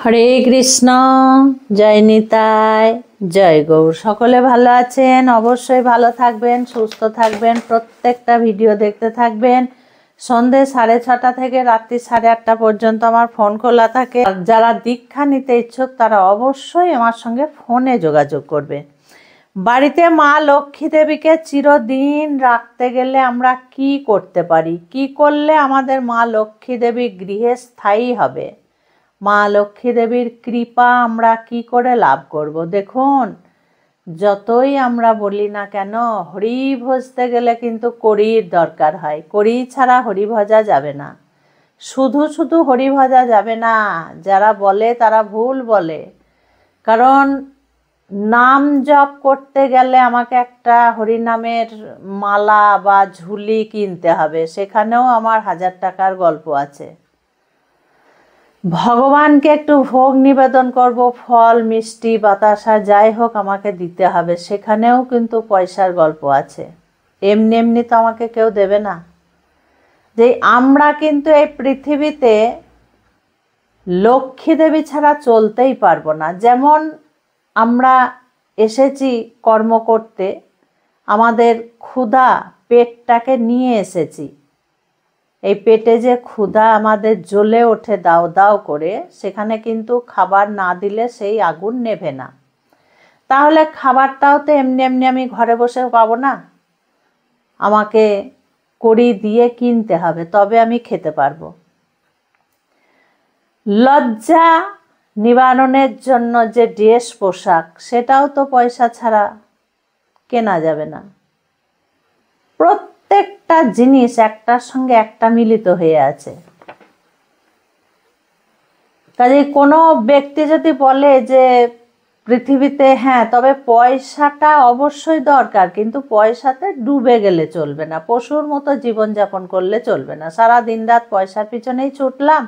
হরে কৃষ্ণ। জয় নিতাই, জয় গৌর। সকলে ভালো আছেন? অবশ্যই ভালো থাকবেন, সুস্থ থাকবেন, প্রত্যেকটা ভিডিও দেখতে থাকবেন। সন্ধে 6:30 থেকে রাত্রি 8:30 পর্যন্ত আমার ফোন খোলা থাকে। যারা দীক্ষা নিতে ইচ্ছুক তারা অবশ্যই আমার সঙ্গে ফোনে যোগাযোগ করবে। বাড়িতে মা লক্ষ্মী দেবীকে চিরদিন রাখতে গেলে আমরা কি করতে পারি, কি করলে আমাদের মা লক্ষ্মী দেবী গৃহে স্থায়ী হবে, মা লক্ষ্মী দেবীর কৃপা আমরা কি করে লাভ করব? দেখুন, যতই আমরা বলি না কেন, হরি ভজতে গেলে কিন্তু কড়ির দরকার হয়। কড়ি ছাড়া হরি ভজা যাবে না। শুধু শুধু হরি ভজা যাবে না। যারা বলে তারা ভুল বলে। কারণ নাম জপ করতে গেলে আমাকে একটা হরিনামের মালা বা ঝুলি কিনতে হবে, সেখানেও আমার 1000 টাকার গল্প আছে। ভগবানকে একটু ভোগ নিবেদন করব, ফল মিষ্টি বাতাসা যাই হোক আমাকে দিতে হবে, সেখানেও কিন্তু পয়সার গল্প আছে। এমনি এমনি তো আমাকে কেউ দেবে না। যে আমরা কিন্তু এই পৃথিবীতে লক্ষ্মী দেবী ছাড়া চলতেই পারবো না। যেমন আমরা এসেছি কর্ম করতে, আমাদের ক্ষুধা পেটটাকে নিয়ে এসেছি। এই পেটে যে ক্ষুধা আমাদের জ্বলে ওঠে দাও দাও করে, সেখানে কিন্তু খাবার না দিলে সেই আগুন নেভে না। তাহলে খাবারটাও তো এমনি এমনি আমি ঘরে বসে পাবো না, আমাকে কড়ি দিয়ে কিনতে হবে, তবে আমি খেতে পারবো। লজ্জা নিবারণের জন্য যে ড্রেস পোশাক, সেটাও তো পয়সা ছাড়া কেনা যাবে না। প্রত্যেকটা জিনিস একটার সঙ্গে একটা মিলিত হয়ে আছে। কাজে কোনো ব্যক্তি যদি বলে যে পৃথিবীতে হ্যাঁ, তবে পয়সাটা অবশ্যই দরকার, কিন্তু পয়সাতে ডুবে গেলে চলবে না, পশুর মতো জীবনযাপন করলে চলবে না। সারা দিন রাত পয়সার পিছনেই ছুটলাম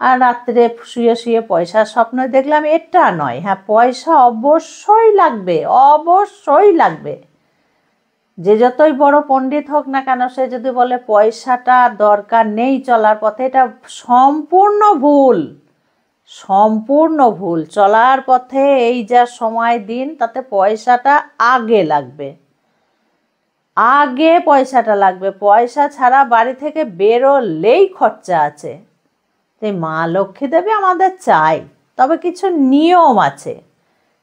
আর রাত্রে শুয়ে শুয়ে পয়সার স্বপ্ন দেখলাম, এটা নয়। হ্যাঁ, পয়সা অবশ্যই লাগবে, অবশ্যই লাগবে। যে যতই বড় পণ্ডিত হোক না কেন, সে যদি বলে পয়সাটা দরকার নেই চলার পথে, এটা সম্পূর্ণ ভুল, সম্পূর্ণ ভুল। চলার পথে এই যা সময় দিন, তাতে পয়সাটা আগে লাগবে, আগে পয়সাটা লাগবে। পয়সা ছাড়া বাড়ি থেকে বেরোলেই খরচা আছে। তাই মা লক্ষ্মী দেবী আমাদের চাই, তবে কিছু নিয়ম আছে।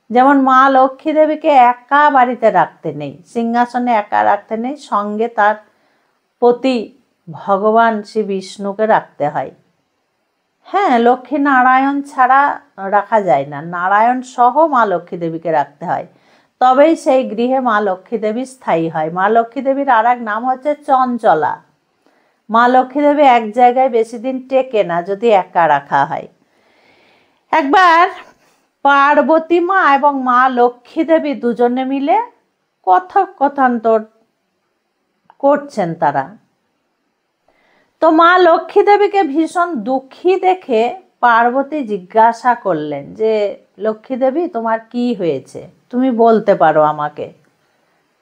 যেমন মা লক্ষ্মী দেবীকে একা বাড়িতে রাখতে নেই, সিংহাসনে একা রাখতে নেই, সঙ্গে তার পতি ভগবান শ্রী বিষ্ণুকে রাখতে হয়। হ্যাঁ, লক্ষ্মী নারায়ণ ছাড়া রাখা যায় না, নারায়ণ সহ মা লক্ষ্মী দেবীকে রাখতে হয়, তবেই সেই গৃহে মা লক্ষ্মী দেবী স্থায়ী হয়। মা লক্ষ্মী দেবীর আর এক নাম হচ্ছে চঞ্চলা। মা লক্ষ্মী দেবী এক জায়গায় বেশি দিন টেকে না যদি একা রাখা হয়। একবার পার্বতী মা এবং মা লক্ষ্মী দেবী দুজনে মিলে কথোপকথন করছেন তারা। তো মা লক্ষ্মী দেবীকে ভীষণ দুঃখী দেখে পার্বতী জিজ্ঞাসা করলেন যে লক্ষ্মী দেবী, তোমার কি হয়েছে, তুমি বলতে পারো আমাকে।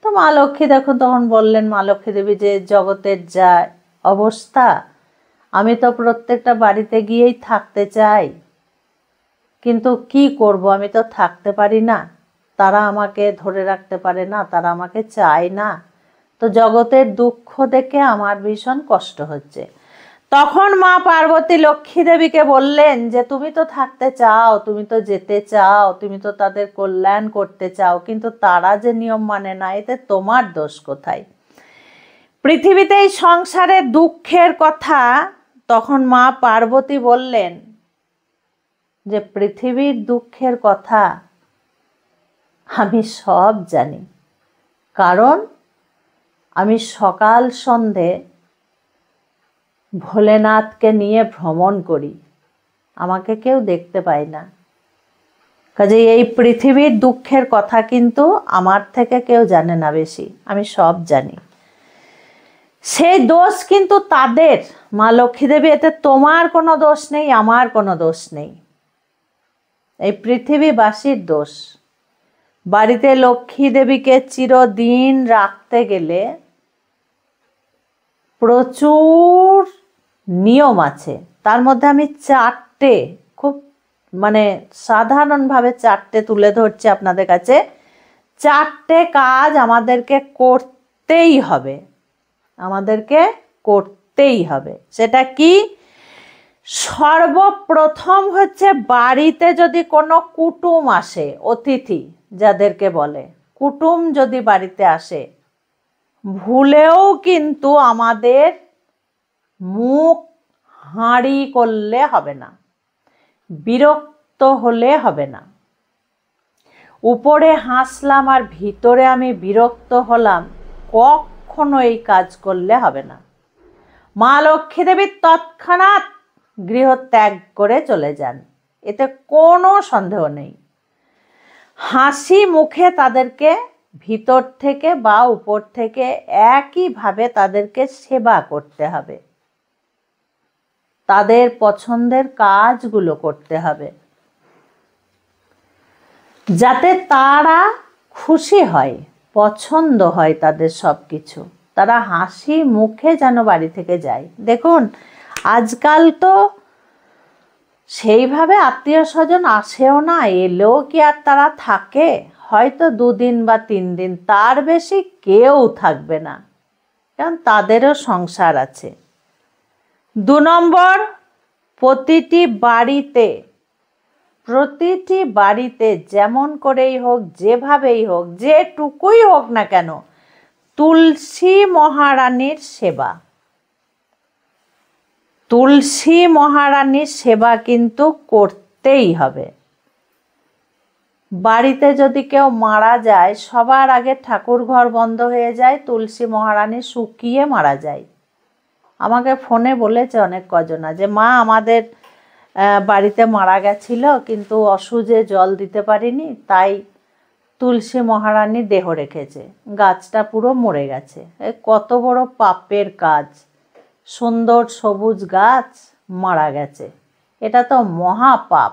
তো মা লক্ষ্মী তখন বললেন, মা লক্ষ্মী দেবী, যে জগতের যা অবস্থা, আমি তো প্রত্যেকটা বাড়িতে গিয়েই থাকতে চাই, কিন্তু কি করব, আমি তো থাকতে পারি না, তারা আমাকে ধরে রাখতে পারে না, তারা আমাকে চায় না। তো জগতের দুঃখ দেখে আমার ভীষণ কষ্ট হচ্ছে। তখন মা পার্বতী লক্ষ্মী দেবীকে বললেন যে তুমি তো থাকতে চাও, তুমি তো যেতে চাও, তুমি তো তাদের কল্যাণ করতে চাও, কিন্তু তারা যে নিয়ম মানে না, এতে তোমার দোষ কোথায়? পৃথিবীতে এই সংসারে দুঃখের কথা তখন মা পার্বতী বললেন যে পৃথিবীর দুঃখের কথা আমি সব জানি, কারণ আমি সকাল সন্ধে ভোলেনাথকে নিয়ে ভ্রমণ করি, আমাকে কেউ দেখতে পায় না। কাজে এই পৃথিবীর দুঃখের কথা কিন্তু আমার থেকে কেউ জানে না বেশি, আমি সব জানি। সেই দোষ কিন্তু তাদের। মা লক্ষ্মী দেবী, এতে তোমার কোনো দোষ নেই, আমার কোনো দোষ নেই, এই পৃথিবীবাসীর দোষ। বাড়িতে লক্ষ্মী দেবীকে চিরদিন রাখতে গেলে প্রচুর নিয়ম আছে, তার মধ্যে আমি 4টে খুব মানে সাধারণভাবে 4টে তুলে ধরছি আপনাদের কাছে। 4টে কাজ আমাদেরকে করতেই হবে, আমাদেরকে করতেই হবে। সেটা কি? সর্বপ্রথম হচ্ছে বাড়িতে যদি কোনো কুটুম আসে, অতিথি যাদেরকে বলে, কুটুম যদি বাড়িতে আসে, ভুলেও কিন্তু আমাদের মুখ হাঁড়ি করলে হবে না, বিরক্ত হলে হবে না। উপরে হাসলাম আর ভিতরে আমি বিরক্ত হলাম, কখনো এই কাজ করলে হবে না। মা লক্ষ্মী দেবী তৎক্ষণাৎ গৃহ ত্যাগ করে চলে যান, এতে কোনো সন্দেহ নেই। হাসি মুখে তাদেরকে ভিতর থেকে বা উপর থেকে একইভাবে তাদেরকে সেবা করতে হবে, তাদের পছন্দের কাজগুলো করতে হবে, যাতে তারা খুশি হয়, পছন্দ হয় তাদের সব কিছু, তারা হাসি মুখে যেন বাড়ি থেকে যায়। দেখুন আজকাল তো সেইভাবে আত্মীয় স্বজন আসেও না, এলেও কি আর তারা থাকে? হয়তো 2 দিন বা 3 দিন, তার বেশি কেউ থাকবে না, কারণ তাদেরও সংসার আছে। 2 নম্বর, প্রতিটি বাড়িতে যেমন করেই হোক, যেভাবেই হোক, যেটুকুই হোক না কেন, তুলসী মহারানীর সেবা, তুলসী মহারানীর সেবা কিন্তু করতেই হবে। বাড়িতে যদি কেউ মারা যায়, সবার আগে ঠাকুর ঘর বন্ধ হয়ে যায়, তুলসী মহারানী শুকিয়ে মারা যায়। আমাকে ফোনে বলেছে অনেক কজনা যে মা আমাদের বাড়িতে মারা গেছিল, কিন্তু অসুজে জল দিতে পারিনি, তাই তুলসী মহারানী দেহ রেখেছে, গাছটা পুরো মরে গেছে। কত বড় পাপের কাজ! সুন্দর সবুজ গাছ মারা গেছে, এটা তো মহাপাপ।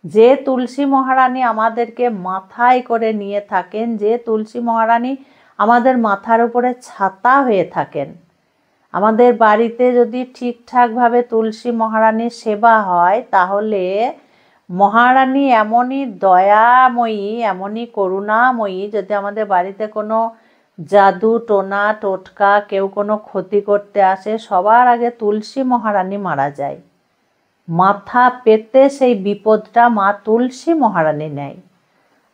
যে তুলসী মহারানী আমাদেরকে মাথায় করে নিয়ে থাকেন, যে তুলসী মহারানী আমাদের মাথার উপরে ছাতা হয়ে থাকেন, আমাদের বাড়িতে যদি ঠিকঠাকভাবে তুলসী মহারানীর সেবা হয়, তাহলে মহারানী এমনই দয়াময়ী, এমনই করুণাময়ী, যদি আমাদের বাড়িতে কোনো জাদু টোনা টোটকা কেউ কোনো ক্ষতি করতে আসে, সবার আগে তুলসী মহারানী মারা যায়, মাথা পেতে সেই বিপদটা মা তুলসী মহারানী নেয়।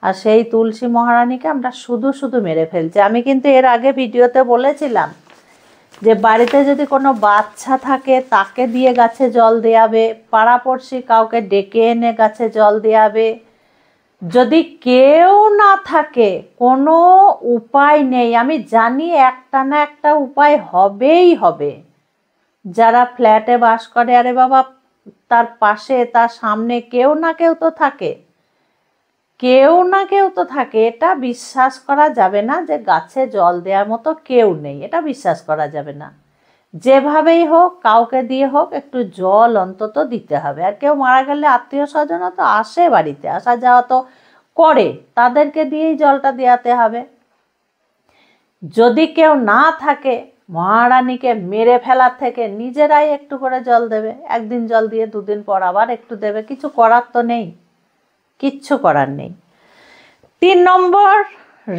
আর সেই তুলসী মহারানীকে আমরা শুধু শুধু মেরে ফেলছি। আমি কিন্তু এর আগে ভিডিওতে বলেছিলাম যে বাড়িতে যদি কোনো বাচ্চা থাকে, তাকে দিয়ে গাছে জল দেওয়াবে, পাড়াপড়শি কাউকে ডেকে এনে গাছে জল দেওয়াবে। যদি কেউ না থাকে, কোনো উপায় নেই, আমি জানি একটা না একটা উপায় হবেই হবে। যারা ফ্ল্যাটে বাস করে, আরে বাবা তার পাশে তার সামনে কেউ না কেউ তো থাকে, কেউ না কেউ তো থাকে। এটা বিশ্বাস করা যাবে না যে গাছে জল দেওয়ার মতো কেউ নেই, এটা বিশ্বাস করা যাবে না। যেভাবেই হোক, কাউকে দিয়ে হোক, একটু জল অন্তত দিতে হবে। আর কেউ মারা গেলে আত্মীয় স্বজনও তো আসে, বাড়িতে আসা যাওয়া তো করে, তাদেরকে দিয়েই জলটা দেওয়াতে হবে। যদি কেউ না থাকে, মহারানীকে মেরে ফেলার থেকে নিজেরাই একটু করে জল দেবে, একদিন জল দিয়ে 2 দিন পর আবার একটু দেবে, কিছু করার তো নেই, কিচ্ছু করার নেই। 3 নম্বর,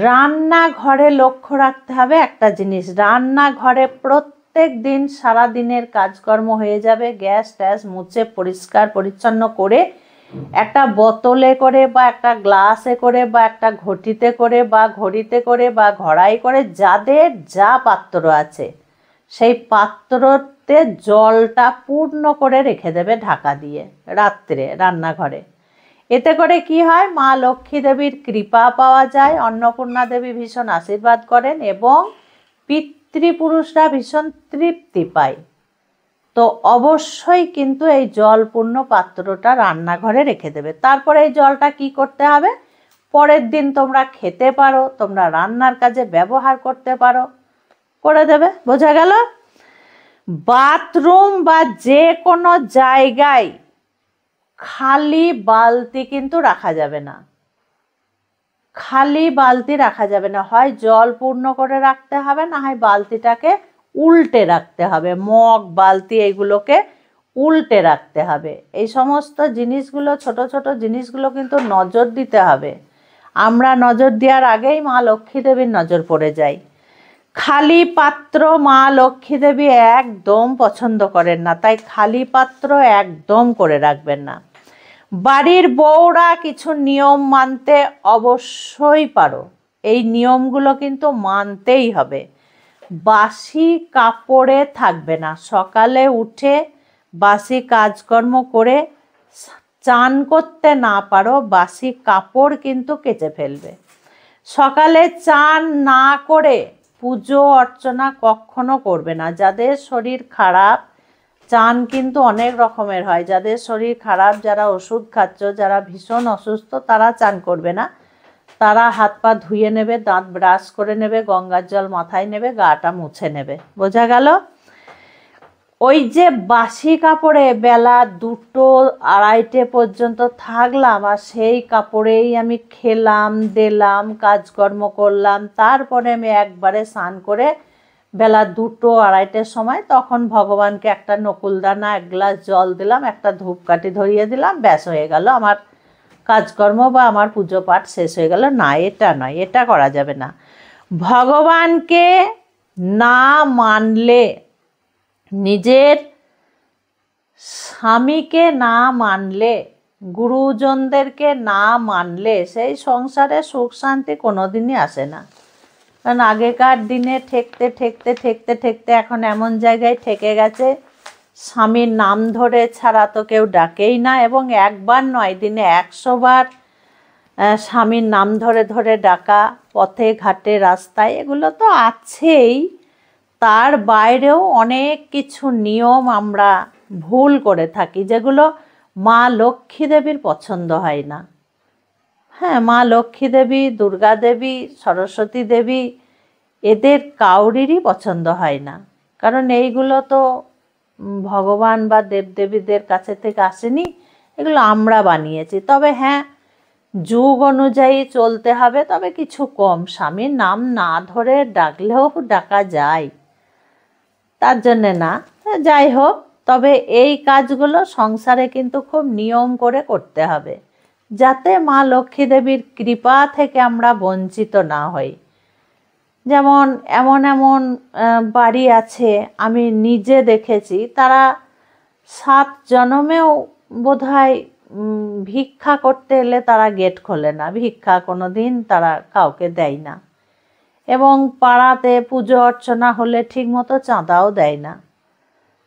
রান্নাঘরে লক্ষ্য রাখতে হবে একটা জিনিস। রান্নাঘরে প্রত্যেক দিন সারা দিনের কাজকর্ম হয়ে যাবে, গ্যাস ট্যাস মুছে পরিষ্কার পরিচ্ছন্ন করে একটা বোতলে করে বা একটা গ্লাসে করে বা একটা ঘটিতে করে বা ঘড়িতে করে বা ঘড়াই করে, যাদের যা পাত্র আছে সেই পাত্রতে জলটা পূর্ণ করে রেখে দেবে ঢাকা দিয়ে রাত্রে রান্নাঘরে। এতে করে কি হয়, মা লক্ষ্মী দেবীর কৃপা পাওয়া যায়, অন্নপূর্ণা দেবী ভীষণ আশীর্বাদ করেন এবং পিতৃপুরুষরা ভীষণ তৃপ্তি পায়। তো অবশ্যই কিন্তু এই জলপূর্ণ পাত্রটা রান্নাঘরে রেখে দেবে। তারপরে এই জলটা কি করতে হবে, পরের দিন তোমরা খেতে পারো, তোমরা রান্নার কাজে ব্যবহার করতে পারো, করে দেবে। বোঝা গেল? বাথরুম বা যে কোনো জায়গায় খালি বালতি কিন্তু রাখা যাবে না, খালি বালতি রাখা যাবে না। হয় জল পূর্ণ করে রাখতে হবে, না হয় বালতিটাকে উল্টে রাখতে হবে। মগ বালতি এগুলোকে উল্টে রাখতে হবে। এই সমস্ত জিনিসগুলো, ছোট ছোট জিনিসগুলো কিন্তু নজর দিতে হবে। আমরা নজর দেওয়ার আগেই মা লক্ষ্মী দেবীর নজর পড়ে যায়। খালি পাত্র মা লক্ষ্মী দেবী একদম পছন্দ করেন না, তাই খালি পাত্র একদম করে রাখবেন না। বাড়ির বউরা কিছু নিয়ম মানতে অবশ্যই পারো, এই নিয়মগুলো কিন্তু মানতেই হবে। বাসি কাপড়ে থাকবে না, সকালে উঠে বাসি কাজকর্ম করে চান করতে না পারো, বাসি কাপড় কিন্তু কেচে ফেলবে। সকালে চান না করে পুজো অর্চনা কখনো করবে না। যাদের শরীর খারাপ, চান কিন্তু অনেক রকমের হয়, যাদের শরীর খারাপ, যারা ওষুধ খাচ্ছ, যারা ভীষণ অসুস্থ, তারা চান করবে না। তারা হাত পা ধুয়ে নেবে, দাঁত ব্রাশ করে নেবে, গঙ্গার জল মাথায় নেবে, গাটা মুছে নেবে। বোঝা গেল? ওই যে বাসি কাপড়ে বেলা 2টো 2:30 পর্যন্ত থাকলাম, আর সেই কাপড়েই আমি খেলাম দিলাম, কাজকর্ম করলাম, তারপরে আমি একবারে স্নান করে বেলা 2টো 2:30 সময় তখন ভগবানকে একটা নকুলদানা, 1 গ্লাস জল দিলাম, একটা ধূপকাঠি ধরিয়ে দিলাম, ব্যাস হয়ে গেল, আমার কাজকর্ম বা আমার পুজো পাঠ শেষ হয়ে গেল। না, এটা নয়, এটা করা যাবে না। ভগবানকে না মানলে, নিজের স্বামীকে না মানলে, গুরুজনদেরকে না মানলে সেই সংসারে সুখ শান্তি কোনোদিনই আসে না। কারণ আগেকার দিনে ঠেকতে ঠেকতে ঠেকতে ঠেকতে এখন এমন জায়গায় ঠেকে গেছে, স্বামীর নাম ধরে ছাড়া তো কেউ ডাকেই না। এবং একবার নয়, দিনে 100 বার স্বামীর নাম ধরে ধরে ডাকা, পথে ঘাটে রাস্তায়, এগুলো তো আছেই। তার বাইরেও অনেক কিছু নিয়ম আমরা ভুল করে থাকি, যেগুলো মা লক্ষ্মী দেবীর পছন্দ হয় না। হ্যাঁ, মা লক্ষ্মী দেবী, দুর্গা দেবী, সরস্বতী দেবী, এদের কাউরিরই পছন্দ হয় না। কারণ এইগুলো তো ভগবান বা দেবদেবীদের কাছে থেকে আসেনি, এগুলো আমরা বানিয়েছি। তবে হ্যাঁ, যুগ অনুযায়ী চলতে হবে, তবে কিছু কম। স্বামীর নাম না ধরে ডাকলেও ডাকা যায়, তার জন্যে না। যাই হোক, তবে এই কাজগুলো সংসারে কিন্তু খুব নিয়ম করে করতে হবে, যাতে মা লক্ষ্মী দেবীর কৃপা থেকে আমরা বঞ্চিত না হই। যেমন এমন এমন বাড়ি আছে, আমি নিজে দেখেছি, তারা 7 জন্মেও বোধহয় ভিক্ষা করতে এলে তারা গেট খোলে না, ভিক্ষা কোনো দিন তারা কাউকে দেয় না। এবং পাড়াতে পুজো অর্চনা হলে ঠিকমতো চাঁদাও দেয় না।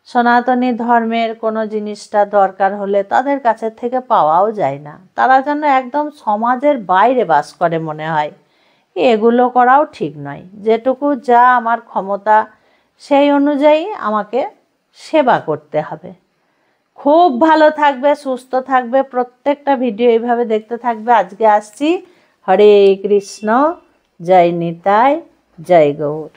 সনাতনী ধর্মের কোনো জিনিসটা দরকার হলে তাদের কাছে থেকে পাওয়াও যায় না। তারা যেন একদম সমাজের বাইরে বাস করে মনে হয়। এগুলো করাও ঠিক নয়। যেটুকু যা আমার ক্ষমতা, সেই অনুযায়ী আমাকে সেবা করতে হবে। খুব ভালো থাকবে, সুস্থ থাকবে, প্রত্যেকটা ভিডিও এইভাবে দেখতে থাকবে। আজকে আসছি। হরে কৃষ্ণ, জয় নিতাই, জয় গৌর।